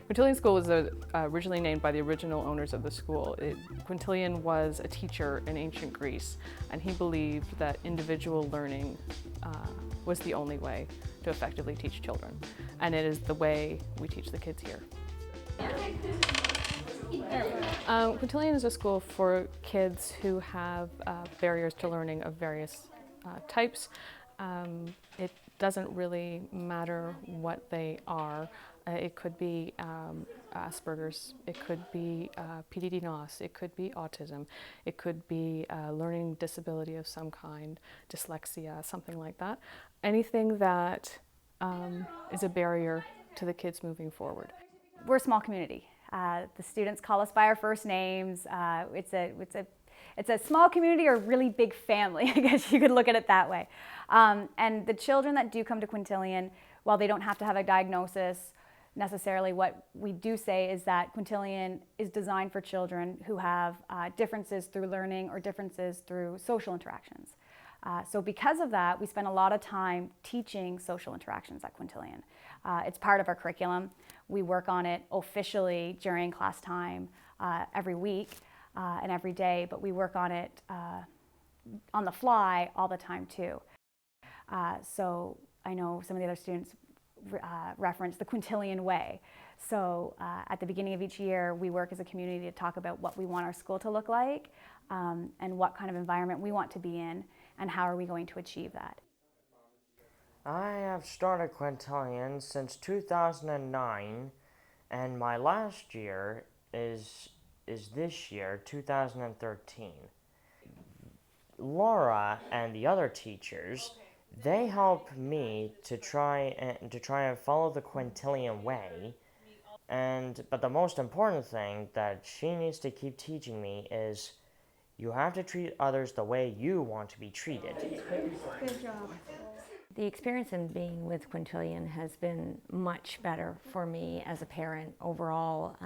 Quintilian School was originally named by the original owners of the school. Quintilian was a teacher in ancient Greece, and he believed that individual learning was the only way to effectively teach children. And it is the way we teach the kids here. Quintilian is a school for kids who have barriers to learning of various types. It doesn't really matter what they are. It could be Asperger's, it could be PDD-NOS, it could be autism, it could be learning disability of some kind, dyslexia, something like that. Anything that is a barrier to the kids moving forward. We're a small community. The students call us by our first names. It's a small community or a really big family, I guess you could look at it that way. And the children that do come to Quintilian, while they don't have to have a diagnosis necessarily, what we do say is that Quintilian is designed for children who have differences through learning or differences through social interactions. So because of that, we spend a lot of time teaching social interactions at Quintilian. It's part of our curriculum. We work on it officially during class time every week and every day, but we work on it on the fly all the time too. So I know some of the other students reference the Quintilian way. So at the beginning of each year, we work as a community to talk about what we want our school to look like and what kind of environment we want to be in and how are we going to achieve that. I have started Quintilian since 2009, and my last year is this year, 2013. Laura and the other teachers, they help me to try and follow the Quintilian way, but the most important thing that she needs to keep teaching me is you have to treat others the way you want to be treated. Good job. The experience in being with Quintilian has been much better for me as a parent overall.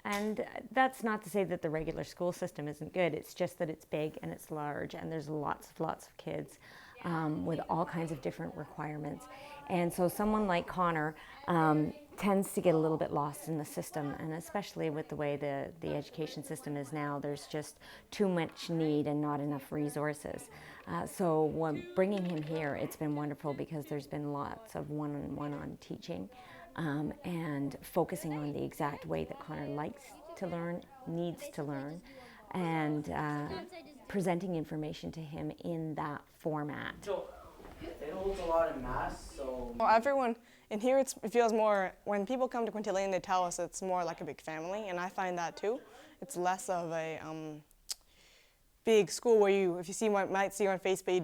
And that's not to say that the regular school system isn't good. It's just that it's big and it's large and there's lots of kids with all kinds of different requirements. And so someone like Connor tends to get a little bit lost in the system, and especially with the way the education system is now, there's just too much need and not enough resources. So when bringing him here, it's been wonderful because there's been lots of one-on-one teaching and focusing on the exact way that Connor likes to learn, needs to learn, and presenting information to him in that format. It holds a lot of mass, so... Well, everyone in here, it feels more, when people come to Quintilian, they tell us it's more like a big family, and I find that too. It's less of a big school where if you might see on Facebook,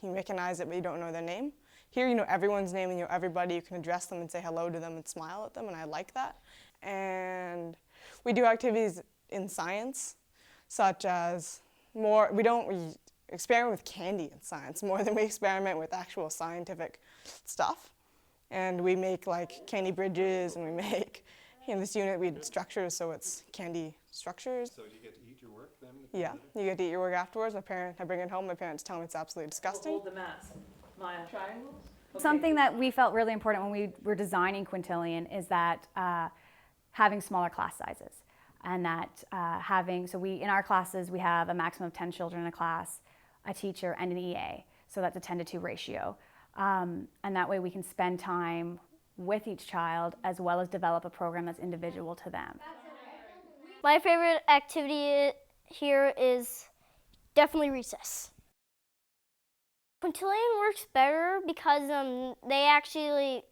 you recognize it, but you don't know their name. Here, you know everyone's name, and you know everybody. You can address them and say hello to them and smile at them, and I like that. And we do activities in science, such as we experiment with candy in science more than we experiment with actual scientific stuff. And we make like candy bridges, and we make, in this unit we did structures, so it's candy structures. So do you get to eat your work then? Yeah, you get to eat your work afterwards. I bring it home, my parents tell me it's absolutely disgusting. Hold the mass. Maya. Triangles? Okay. Something that we felt really important when we were designing Quintilian is that having smaller class sizes. And that in our classes, we have a maximum of 10 children in a class, a teacher, and an EA. So that's a 10-to-2 ratio. And that way we can spend time with each child as well as develop a program that's individual to them. My favorite activity here is definitely recess. Quintilian works better because they actually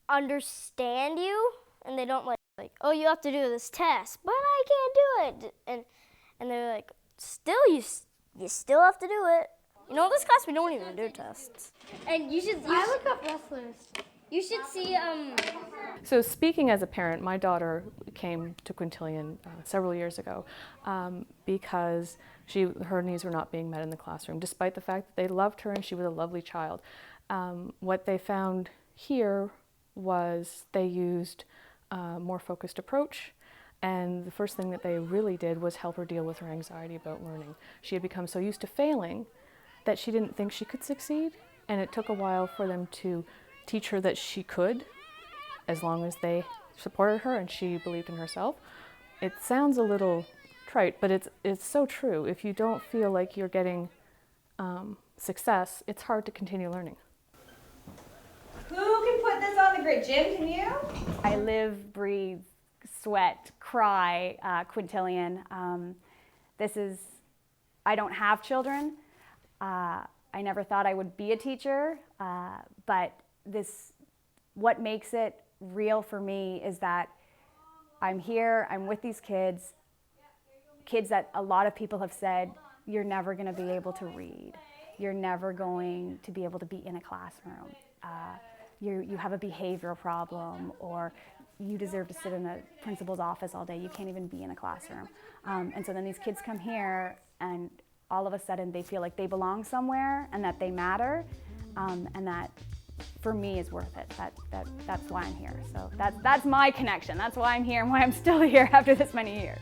understand you and they don't like, oh, you have to do this test, but I can't do it. And they're like, you still have to do it. You know, in this class we don't even do tests. And I look up wrestlers. You should see. So speaking as a parent, my daughter came to Quintilian several years ago because her needs were not being met in the classroom, despite the fact that they loved her and she was a lovely child. What they found here was they used a more focused approach, and the first thing that they really did was help her deal with her anxiety about learning. She had become so used to failing that she didn't think she could succeed, and it took a while for them to teach her that she could, as long as they supported her and she believed in herself. It sounds a little trite, but it's so true. If you don't feel like you're getting success, it's hard to continue learning. Who can put this on the grid? Jim, can you? I live, breathe, sweat, cry Quintilian. I don't have children. I never thought I would be a teacher, but what makes it real for me is that I'm here, I'm with these kids that a lot of people have said, you're never going to be able to read. You're never going to be able to be in a classroom. You have a behavioral problem, or you deserve to sit in a principal's office all day. You can't even be in a classroom. And so then these kids come here, and all of a sudden they feel like they belong somewhere and that they matter, and that for me is worth it. That's why I'm here. So that's my connection. That's why I'm here and why I'm still here after this many years.